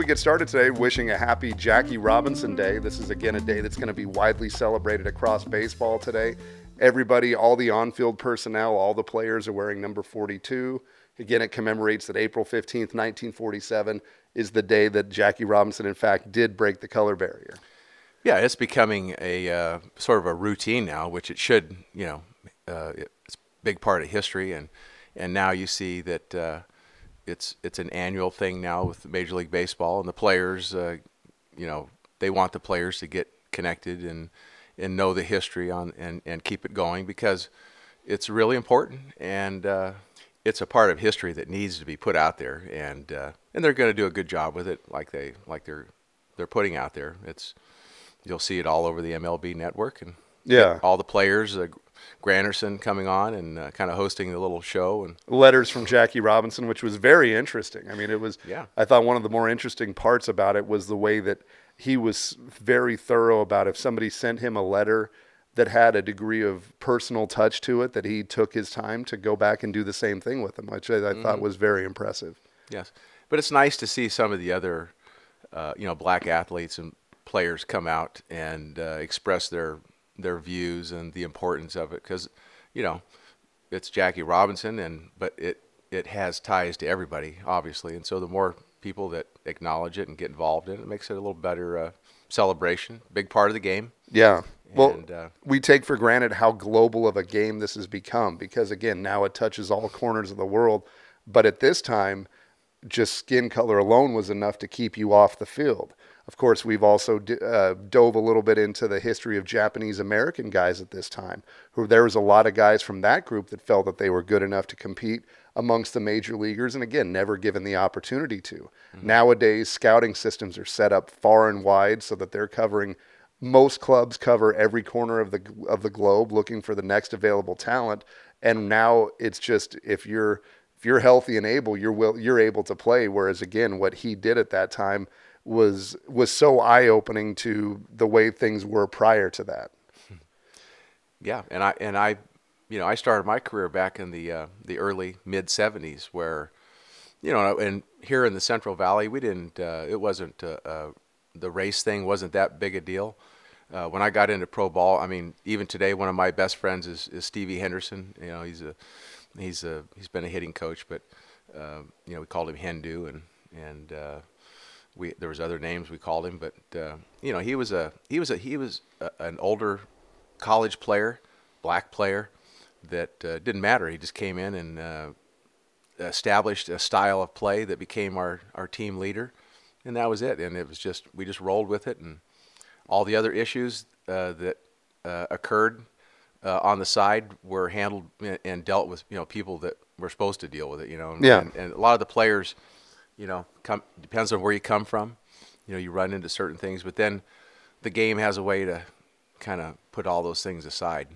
we get started today, wishing a happy Jackie Robinson Day. This is, again, a day that's going to be widely celebrated across baseball today. Everybody, all the on-field personnel, all the players are wearing number 42. Again, it commemorates that April 15th, 1947 is the day that Jackie Robinson, in fact, did break the color barrier. Yeah, it's becoming a sort of a routine now, which it should, it's a big part of history. And now you see that it's an annual thing now with Major League Baseball, and the players, they want the players to get connected and know the history and keep it going, because it's really important, and it's a part of history that needs to be put out there, and they're going to do a good job with it, like they're putting out there. You'll see it all over the MLB network, and all the players. Granderson coming on and kind of hosting the little show, and letters from Jackie Robinson, which was very interesting. I mean, it was. Yeah. I thought one of the more interesting parts about it was the way that he was very thorough about if somebody sent him a letter that had a degree of personal touch to it, that he took his time to go back and do the same thing with them, which I thought was very impressive. Yes, but it's nice to see some of the other, black athletes and players come out and express their views and the importance of it, because it's Jackie Robinson, but it has ties to everybody, obviously, and so the more people that acknowledge it and get involved in it, it makes it a little better celebration, big part of the game. Yeah. Well, we take for granted how global of a game this has become, because again, now it touches all corners of the world, but at this time, just skin color alone was enough to keep you off the field. Of course, we've also dove a little bit into the history of Japanese-American guys at this time. There was a lot of guys from that group that felt that they were good enough to compete amongst the major leaguers, and again, never given the opportunity to. Nowadays, scouting systems are set up far and wide so that they're covering. Most clubs cover every corner of the globe, looking for the next available talent. And now it's just if you're healthy and able, you're able to play. Whereas again, what he did at that time was so eye-opening to the way things were prior to that. Yeah, and I started my career back in the early mid-'70s, where and here in the Central Valley, we didn't. It wasn't the race thing wasn't that big a deal. When I got into pro ball, I mean, even today, one of my best friends is Stevie Henderson. He's been a hitting coach, but we called him Hindu, and there was other names we called him, but he was an older college player, black player, that didn't matter. He just came in and established a style of play that became our team leader, and that was it. And it was we just rolled with it, and all the other issues that occurred on the side were handled and dealt with, people that were supposed to deal with it, and a lot of the players, depends on where you come from, you run into certain things, but then the game has a way to kind of put all those things aside.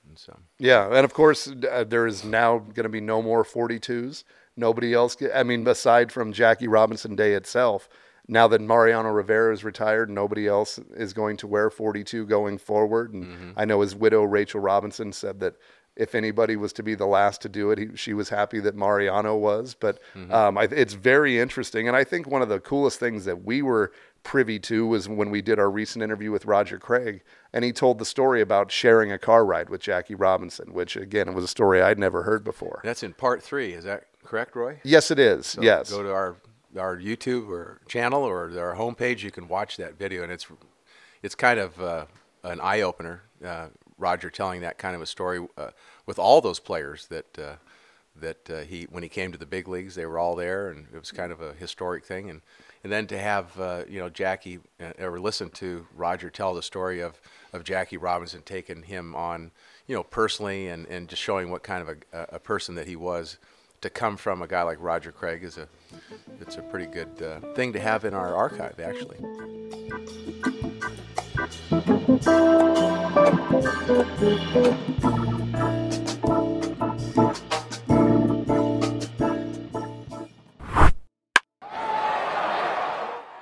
And so. Yeah, and of course, there is now going to be no more 42s. Nobody else, aside from Jackie Robinson Day itself, now that Mariano Rivera is retired, nobody else is going to wear 42 going forward. And I know his widow, Rachel Robinson, said that if anybody was to be the last to do it, she was happy that Mariano was. But it's very interesting. And I think one of the coolest things that we were privy to was when we did our recent interview with Roger Craig, and he told the story about sharing a car ride with Jackie Robinson, which, again, it was a story I'd never heard before. That's in part 3. Is that correct, Roy? Yes, it is. So yes. Go to our YouTube or channel or our homepage. You can watch that video, and it's kind of an eye-opener, Roger telling that kind of a story with all those players that when he came to the big leagues, they were all there, and it was kind of a historic thing. And then to have Jackie or listen to Roger tell the story of Jackie Robinson taking him on, personally, and just showing what kind of a person that he was, to come from a guy like Roger Craig it's a pretty good thing to have in our archive, actually.